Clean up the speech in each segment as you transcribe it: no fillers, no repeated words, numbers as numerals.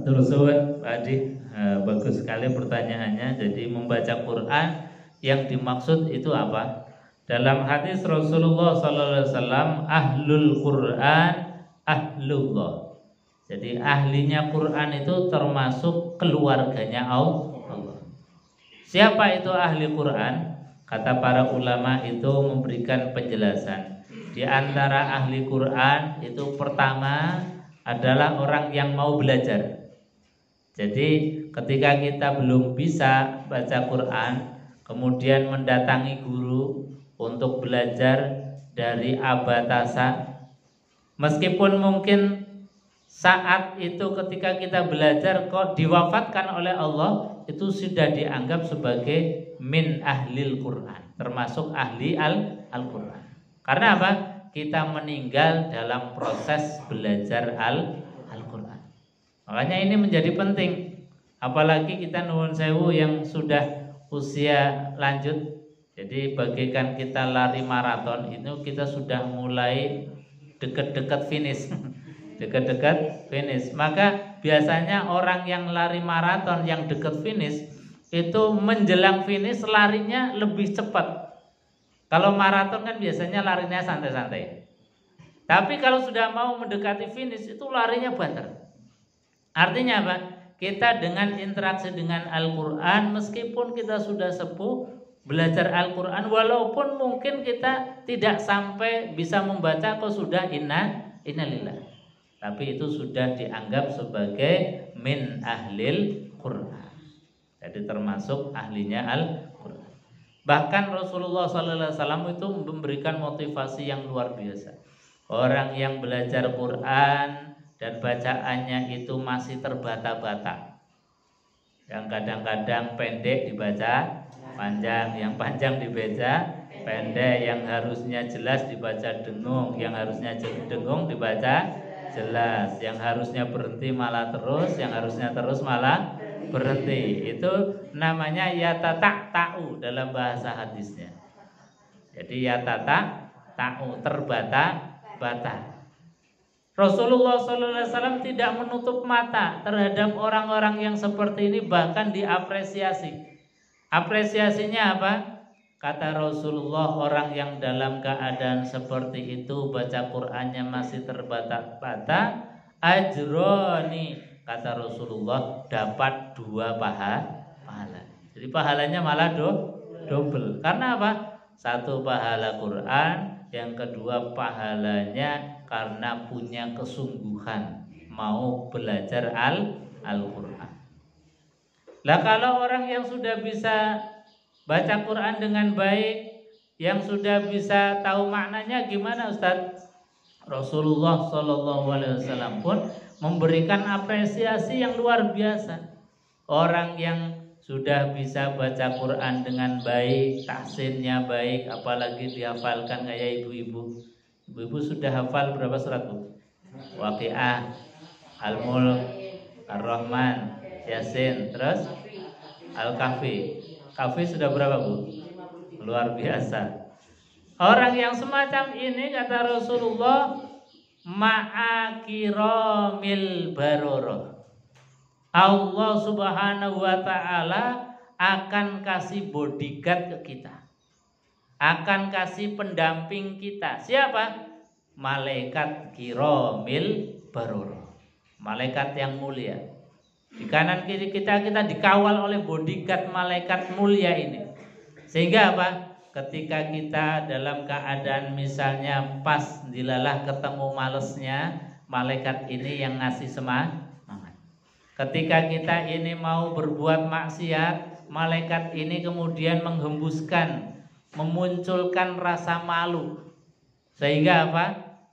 Terus Pak Adi, bagus sekali pertanyaannya. Jadi membaca Quran yang dimaksud itu apa? Dalam hadis Rasulullah SAW, ahlul Quran ahlullah. Jadi ahlinya Quran itu termasuk keluarganya Allah. Siapa itu ahli Quran? Kata para ulama itu memberikan penjelasan. Di antara ahli Quran itu pertama adalah orang yang mau belajar. Jadi ketika kita belum bisa baca Quran, kemudian mendatangi guru untuk belajar dari abatasa, meskipun mungkin saat itu ketika kita belajar kok diwafatkan oleh Allah, itu sudah dianggap sebagai min ahlil Quran, termasuk ahli Al-Quran. Karena apa? Kita meninggal dalam proses belajar Al-Quran. Makanya ini menjadi penting. Apalagi kita nuwun sewu yang sudah usia lanjut. Jadi bagikan kita lari maraton, itu kita sudah mulai dekat-dekat finish. Dekat-dekat finish. Maka biasanya orang yang lari maraton yang dekat finish itu menjelang finish larinya lebih cepat. Kalau maraton kan biasanya larinya santai-santai. Tapi kalau sudah mau mendekati finish itu larinya banter. Artinya apa? Kita dengan interaksi dengan Al-Quran, meskipun kita sudah sepuh belajar Al-Quran, walaupun mungkin kita tidak sampai bisa membaca kok sudah innalillah, tapi itu sudah dianggap sebagai min ahlil Quran. Jadi termasuk ahlinya Al-Quran. Bahkan Rasulullah SAW itu memberikan motivasi yang luar biasa. Orang yang belajar Quran dan bacaannya itu masih terbata-bata, yang kadang-kadang pendek dibaca panjang, yang panjang dibaca pendek, yang harusnya jelas dibaca dengung, yang harusnya dengung dibaca jelas, yang harusnya berhenti malah terus, yang harusnya terus malah berhenti. Itu namanya yatata-ta'u dalam bahasa hadisnya. Jadi yatata-ta'u, terbata-bata. Rasulullah SAW tidak menutup mata terhadap orang-orang yang seperti ini, bahkan diapresiasi. Apresiasinya apa? Kata Rasulullah, orang yang dalam keadaan seperti itu baca Qur'annya masih terbata-bata, ajroni, kata Rasulullah, dapat 2 pahala. Jadi pahalanya malah double. Karena apa? 1 pahala Quran, yang kedua pahalanya karena punya kesungguhan mau belajar Al-Quran. Lah kalau orang yang sudah bisa baca Quran dengan baik, yang sudah bisa tahu maknanya, gimana Ustaz? Rasulullah SAW pun memberikan apresiasi yang luar biasa. Orang yang sudah bisa baca Quran dengan baik, tahsinnya baik, apalagi dihafalkan kayak ibu-ibu. Ibu-ibu sudah hafal berapa surat, Bu? Waqiah, Al-Mulk, Ar-Rahman, Yasin, terus Al-Kahfi. Kahfi sudah berapa, Bu? Luar biasa. Orang yang semacam ini, kata Rasulullah, ma'akiramil baroroh, Allah Subhanahu wa ta'ala akan kasih bodyguard ke kita, akan kasih pendamping kita. Siapa? Malaikat kiramil baroroh, malaikat yang mulia. Di kanan kiri kita dikawal oleh bodyguard malaikat mulia ini. Sehingga apa? Ketika kita dalam keadaan misalnya pas dilalah ketemu malesnya, malaikat ini yang ngasih semangat. Ketika kita ini mau berbuat maksiat, malaikat ini kemudian menghembuskan, memunculkan rasa malu. Sehingga apa?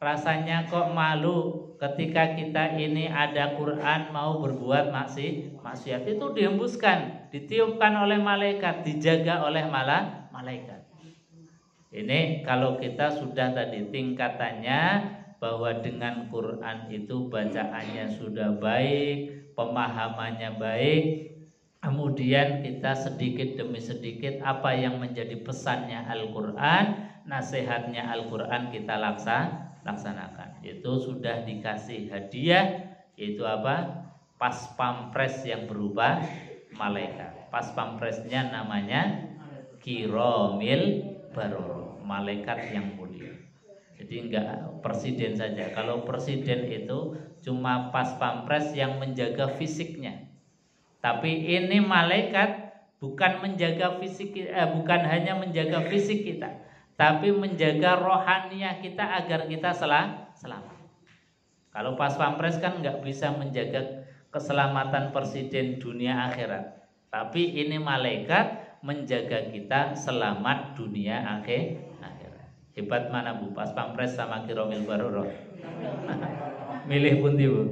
Rasanya kok malu ketika kita ini ada Quran mau berbuat maksiat, itu dihembuskan, ditiupkan oleh malaikat, dijaga oleh malaikat. Ini kalau kita sudah tadi tingkatannya bahwa dengan Quran itu bacaannya sudah baik, pemahamannya baik, kemudian kita sedikit demi sedikit apa yang menjadi pesannya Al-Quran, nasihatnya Al-Quran kita laksanakan. Itu sudah dikasih hadiah, yaitu apa? pas pampres yang berupa malaikat. Pas pampresnya namanya kiromil baroro, malaikat yang mulia. Jadi enggak presiden saja. Kalau presiden itu cuma pas pampres yang menjaga fisiknya. Tapi ini malaikat bukan menjaga fisik, bukan hanya menjaga fisik kita, tapi menjaga rohaniah kita agar kita selamat. Kalau pas pampres kan nggak bisa menjaga keselamatan presiden dunia akhirat, tapi ini malaikat menjaga kita selamat dunia akhirat. Hebat mana Bu, pas pampres sama kiromil baruro? Milih pundi Bu?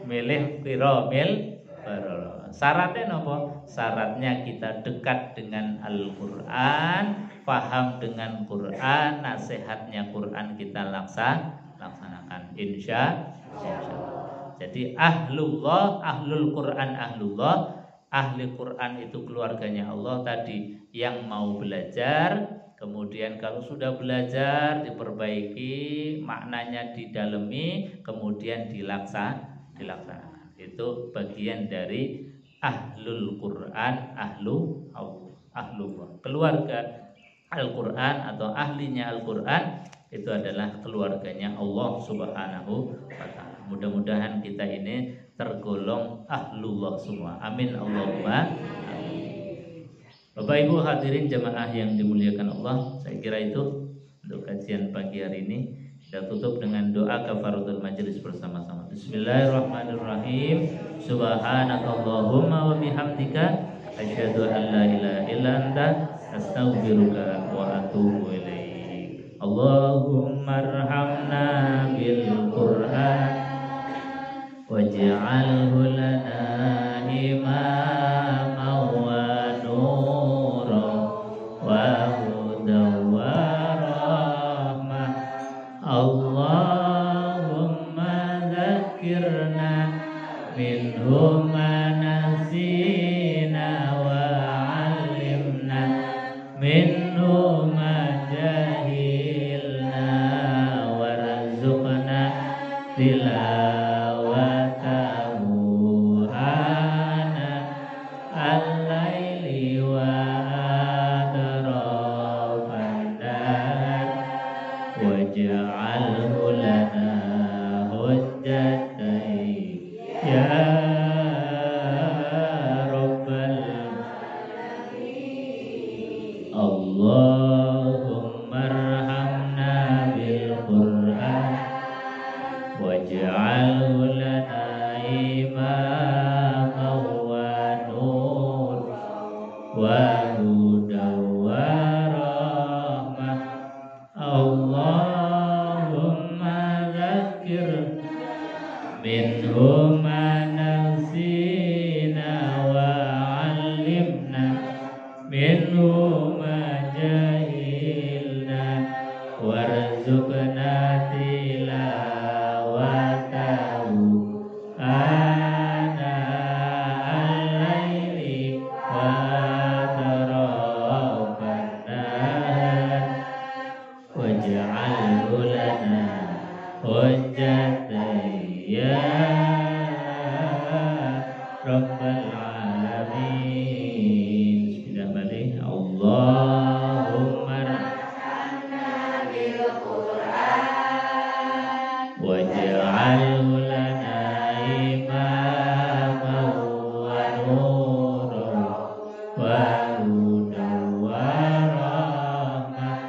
Milih kiromil baruro. Syaratnya nopo? Syaratnya kita dekat dengan Al-Quran, paham dengan Quran, nasihatnya Quran kita laksanakan. Insya Allah. Jadi ahlullah, ahlul Quran, ahlullah, ahli Quran itu keluarganya Allah tadi yang mau belajar. Kemudian kalau sudah belajar diperbaiki, maknanya didalami, kemudian dilaksanakan. Itu bagian dari ahlul Quran, ahlullah. Keluarga Al-Quran atau ahlinya Al-Quran itu adalah keluarganya Allah Subhanahu wa ta'ala. Mudah-mudahan kita ini tergolong ahlullah semua. Amin Allahumma amin. Bapak Ibu hadirin jamaah yang dimuliakan Allah, saya kira itu untuk kajian pagi hari ini. Kita tutup dengan doa kafaratul majelis bersama-sama. Bismillahirrahmanirrahim. Subhanakallahumma wa bihamdika asyhadu an la ilaha illa anta astaghfiruka wa atubu ilaik. Allahumma arhamna bil Qur'an waj'alhu lana imama wa nura wa hudan wa rahmah. Allahumma dzakirna minhu ma nasina wa 'allimna minhu ma jahilna warzuqna tilawatahu ana al-laili wa adrafan nahar waj'alhu lana hujjatan ya rabbal alamin. Allahumma arhamna bil Qur'an waj'alhu lana imaman wa nur wa hudan wa rahmah. Allahumma dzakir minhu ma nasina wa 'allimna minhu ma jahilna warzuqna tilawatahu ana al-laili wa atrafan nahar waj'alhu lana hujjatan ya rabbal alamin. Sudah balik. Allahumma waj'alhu lana imaman wa nuran wa hudan wa rahmah.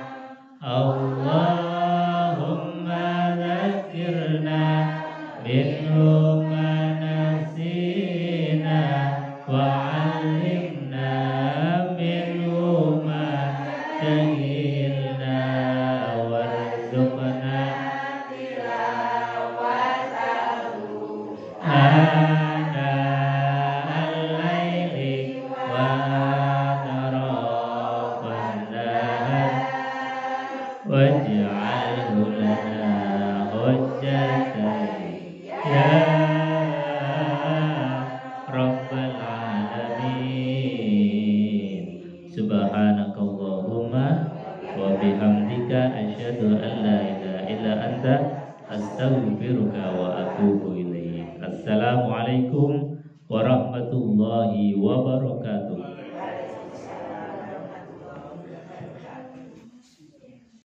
Allahumma dzakirna minhu ma nasina wa 'allimna minhu ma jahilna warzuqna ana al-laili wa atrafan nahar waj'alhu lana hujjatan ya rabbal alamin. Subhanakallahumma wa bihamdika asyhadu an la ilaha illa anta astaghfiruka wa atubu ilaik. Wassalamualaikum warahmatullahi wabarakatuh.